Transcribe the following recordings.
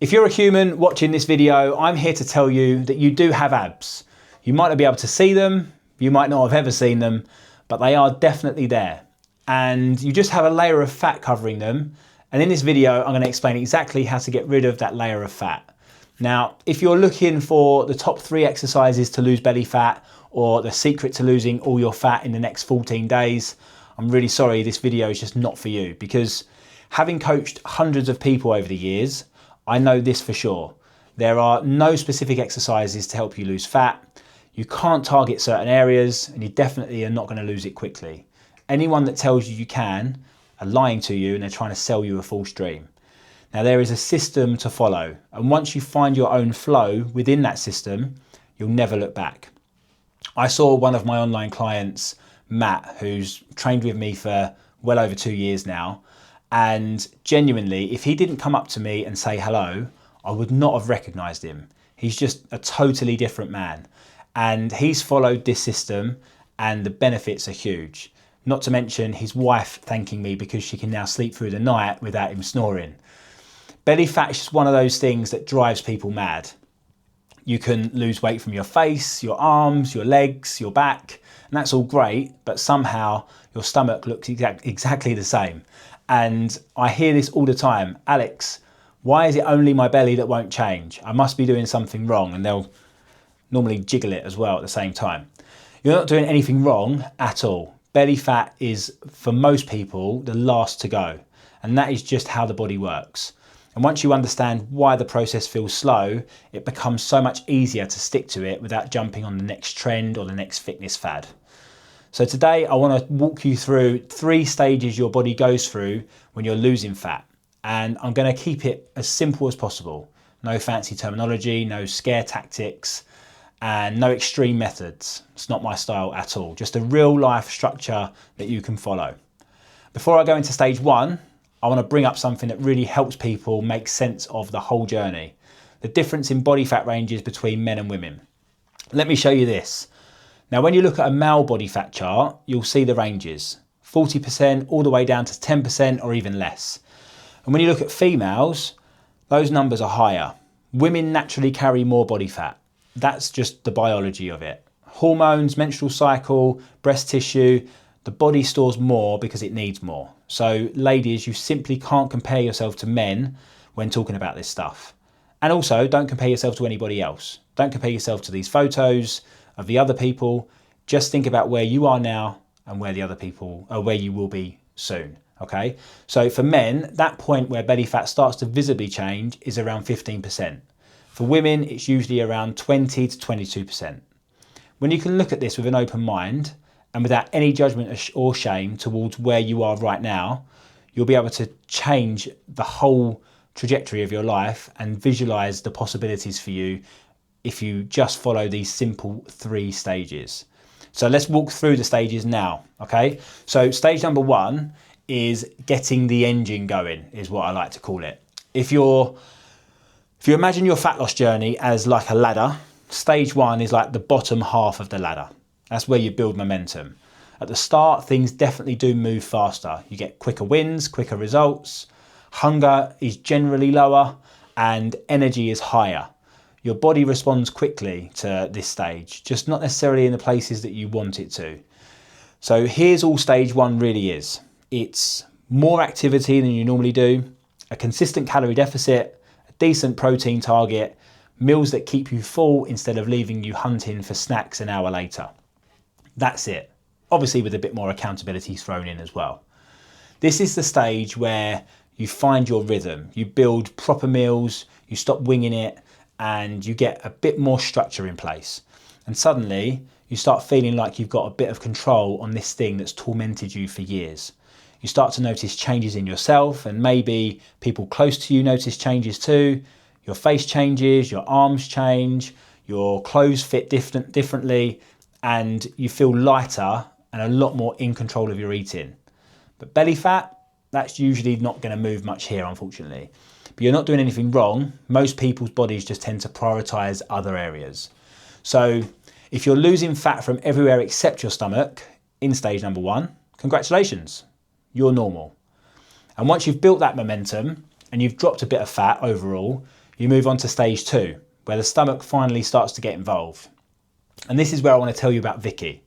If you're a human watching this video, I'm here to tell you that you do have abs. You might not be able to see them, you might not have ever seen them, but they are definitely there. And you just have a layer of fat covering them. And in this video, I'm going to explain exactly how to get rid of that layer of fat. Now, if you're looking for the top 3 exercises to lose belly fat or the secret to losing all your fat in the next 14 days, I'm really sorry, this video is just not for you, because having coached hundreds of people over the years, I know this for sure. There are no specific exercises to help you lose fat. You can't target certain areas, and you definitely are not going to lose it quickly. Anyone that tells you you can are lying to you, and they're trying to sell you a false dream. Now, there is a system to follow, and once you find your own flow within that system, you'll never look back. I saw one of my online clients, Matt, who's trained with me for well over 2 years now, and genuinely, if he didn't come up to me and say hello, I would not have recognized him. He's just a totally different man. And he's followed this system and the benefits are huge. Not to mention his wife thanking me because she can now sleep through the night without him snoring. Belly fat is just one of those things that drives people mad. You can lose weight from your face, your arms, your legs, your back, and that's all great, but somehow your stomach looks exactly the same. And I hear this all the time. Alex, why is it only my belly that won't change? I must be doing something wrong. And they'll normally jiggle it as well at the same time. You're not doing anything wrong at all. Belly fat is, for most people, the last to go. And that is just how the body works. And once you understand why the process feels slow, it becomes so much easier to stick to it without jumping on the next trend or the next fitness fad. So today I want to walk you through 3 stages your body goes through when you're losing fat. And I'm going to keep it as simple as possible. No fancy terminology, no scare tactics, and no extreme methods. It's not my style at all. Just a real life structure that you can follow. Before I go into stage 1, I want to bring up something that really helps people make sense of the whole journey. The difference in body fat ranges between men and women. Let me show you this. Now, when you look at a male body fat chart, you'll see the ranges, 40% all the way down to 10% or even less. And when you look at females, those numbers are higher. Women naturally carry more body fat. That's just the biology of it. Hormones, menstrual cycle, breast tissue, the body stores more because it needs more. So ladies, you simply can't compare yourself to men when talking about this stuff. And also, don't compare yourself to anybody else. Don't compare yourself to these photos of the other people. Just think about where you are now and where the other people are, where you will be soon. Okay, so for men, that point where belly fat starts to visibly change is around 15%. For women, it's usually around 20 to 22%. When you can look at this with an open mind and without any judgment or shame towards where you are right now, you'll be able to change the whole trajectory of your life and visualize the possibilities for you if you just follow these simple 3 stages. So let's walk through the stages now, okay? So stage number 1 is getting the engine going, is what I like to call it. If you imagine your fat loss journey as like a ladder, stage 1 is like the bottom half of the ladder. That's where you build momentum. At the start, things definitely do move faster. You get quicker wins, quicker results. Hunger is generally lower and energy is higher. Your body responds quickly to this stage, just not necessarily in the places that you want it to. So here's all stage 1 really is. It's more activity than you normally do, a consistent calorie deficit, a decent protein target, meals that keep you full instead of leaving you hunting for snacks an hour later. That's it. Obviously with a bit more accountability thrown in as well. This is the stage where you find your rhythm. You build proper meals, you stop winging it, and you get a bit more structure in place. And suddenly you start feeling like you've got a bit of control on this thing that's tormented you for years. You start to notice changes in yourself, and maybe people close to you notice changes too. Your face changes, your arms change, your clothes fit differently, and you feel lighter and a lot more in control of your eating. But belly fat, that's usually not going to move much here, unfortunately. But you're not doing anything wrong. Most people's bodies just tend to prioritize other areas. So if you're losing fat from everywhere except your stomach in stage number 1, congratulations, you're normal. And once you've built that momentum and you've dropped a bit of fat overall, you move on to stage 2, where the stomach finally starts to get involved. And this is where I want to tell you about Vicky.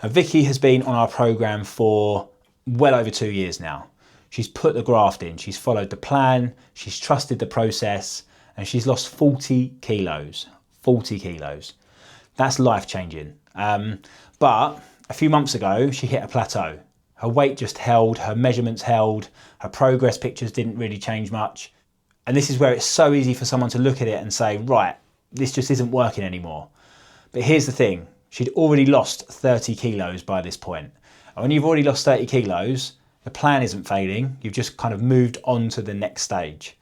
Vicky has been on our program for well over 2 years now. She's put the graft in, she's followed the plan, she's trusted the process, and she's lost 40 kilos. 40 kilos. That's life-changing. But a few months ago, she hit a plateau. Her weight just held, her measurements held, her progress pictures didn't really change much. And this is where it's so easy for someone to look at it and say, right, this just isn't working anymore. But here's the thing, she'd already lost 30 kilos by this point. And when you've already lost 30 kilos, the plan isn't failing, you've just kind of moved on to the next stage.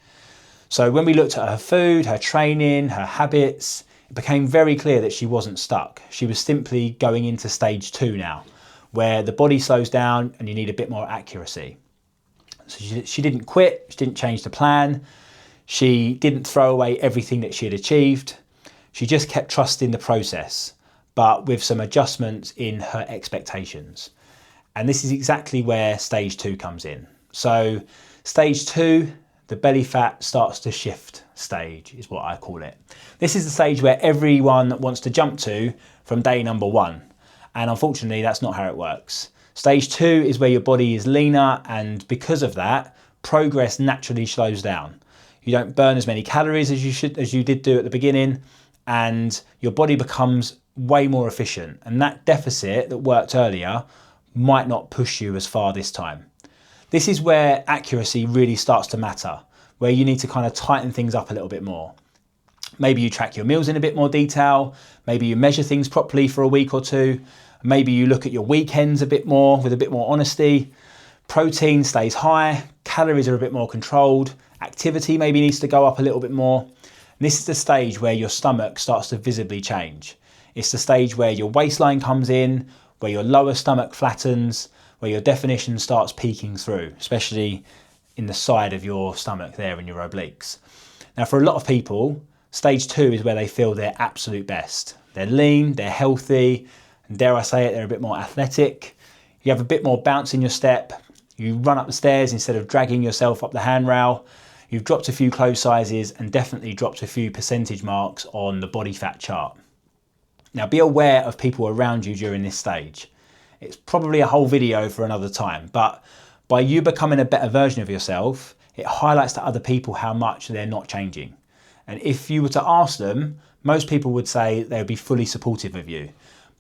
So when we looked at her food, her training, her habits, it became very clear that she wasn't stuck. She was simply going into stage 2 now, where the body slows down and you need a bit more accuracy. So she didn't quit, she didn't change the plan, she didn't throw away everything that she had achieved. She just kept trusting the process, but with some adjustments in her expectations. And this is exactly where stage 2 comes in. So stage 2, the belly fat starts to shift stage is what I call it. This is the stage where everyone wants to jump to from day number 1. And unfortunately, that's not how it works. Stage 2 is where your body is leaner, and because of that, progress naturally slows down. You don't burn as many calories as you did do at the beginning, and your body becomes way more efficient. And that deficit that worked earlier might not push you as far this time. This is where accuracy really starts to matter, where you need to kind of tighten things up a little bit more. Maybe you track your meals in a bit more detail, maybe you measure things properly for a week or 2, maybe you look at your weekends a bit more with a bit more honesty. Protein stays high, calories are a bit more controlled, activity maybe needs to go up a little bit more. And this is the stage where your stomach starts to visibly change. It's the stage where your waistline comes in, where your lower stomach flattens, where your definition starts peeking through, especially in the side of your stomach there in your obliques. Now for a lot of people, stage 2 is where they feel their absolute best. They're lean, they're healthy, and dare I say it, they're a bit more athletic. You have a bit more bounce in your step. You run up the stairs instead of dragging yourself up the handrail. You've dropped a few clothes sizes and definitely dropped a few percentage marks on the body fat chart. Now be aware of people around you during this stage. It's probably a whole video for another time, but by you becoming a better version of yourself, it highlights to other people how much they're not changing. And if you were to ask them, most people would say they would be fully supportive of you.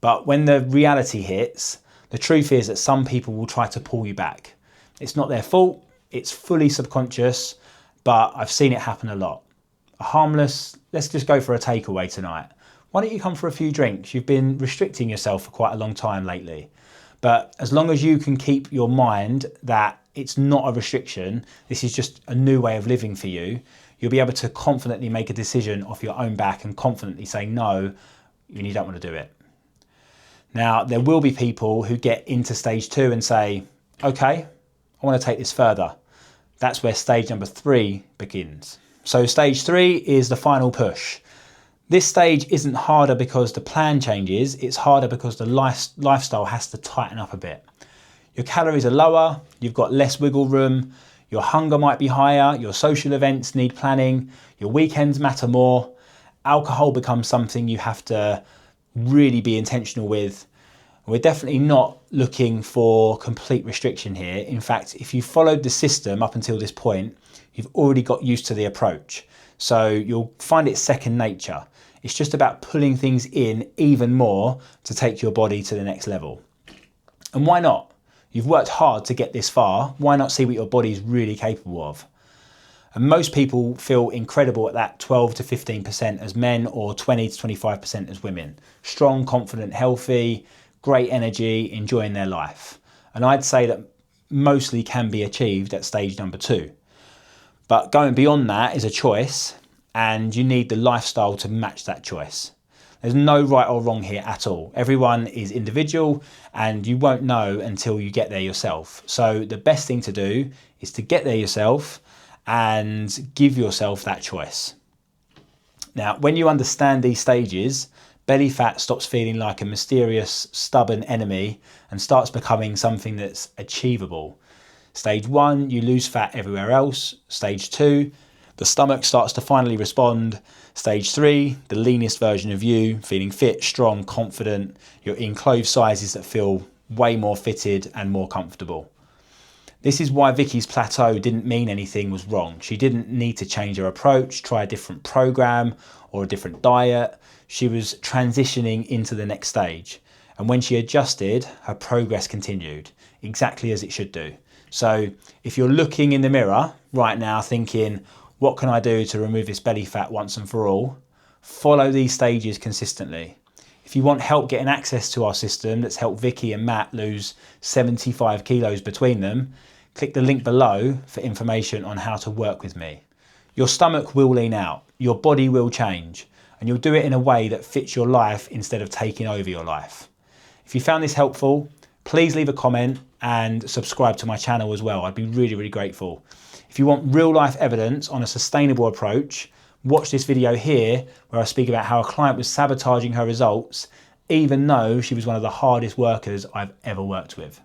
But when the reality hits, the truth is that some people will try to pull you back. It's not their fault, it's fully subconscious, but I've seen it happen a lot. A harmless, let's just go for a takeaway tonight. Why don't you come for a few drinks? You've been restricting yourself for quite a long time lately. But as long as you can keep your mind that it's not a restriction, this is just a new way of living for you, you'll be able to confidently make a decision off your own back and confidently say no when you don't want to do it. Now, there will be people who get into stage 2 and say, okay, I want to take this further. That's where stage number 3 begins. So stage 3 is the final push. This stage isn't harder because the plan changes, it's harder because the lifestyle has to tighten up a bit. Your calories are lower, you've got less wiggle room, your hunger might be higher, your social events need planning, your weekends matter more, alcohol becomes something you have to really be intentional with. We're definitely not looking for complete restriction here. In fact, if you followed the system up until this point, you've already got used to the approach. So you'll find it second nature. It's just about pulling things in even more to take your body to the next level. And why not? You've worked hard to get this far. Why not see what your body's really capable of? And most people feel incredible at that 12 to 15% as men or 20 to 25% as women. Strong, confident, healthy, great energy, enjoying their life. And I'd say that mostly can be achieved at stage number 2. But going beyond that is a choice, and you need the lifestyle to match that choice. There's no right or wrong here at all. Everyone is individual and you won't know until you get there yourself. So the best thing to do is to get there yourself and give yourself that choice. Now, when you understand these stages, belly fat stops feeling like a mysterious, stubborn enemy and starts becoming something that's achievable. Stage 1, you lose fat everywhere else. Stage 2, The stomach starts to finally respond. Stage 3, the leanest version of you, feeling fit, strong, confident. You're in clothes sizes that feel way more fitted and more comfortable. This is why Vicky's plateau didn't mean anything was wrong. She didn't need to change her approach, try a different program or a different diet. She was transitioning into the next stage. And when she adjusted, her progress continued, exactly as it should do. So if you're looking in the mirror right now thinking, what can I do to remove this belly fat once and for all? Follow these stages consistently. If you want help getting access to our system that's helped Vicky and Matt lose 75 kilos between them, click the link below for information on how to work with me. Your stomach will lean out, your body will change, and you'll do it in a way that fits your life instead of taking over your life. If you found this helpful, please leave a comment and subscribe to my channel as well. I'd be really, really grateful. If you want real life evidence on a sustainable approach, watch this video here where I speak about how a client was sabotaging her results even though she was one of the hardest workers I've ever worked with.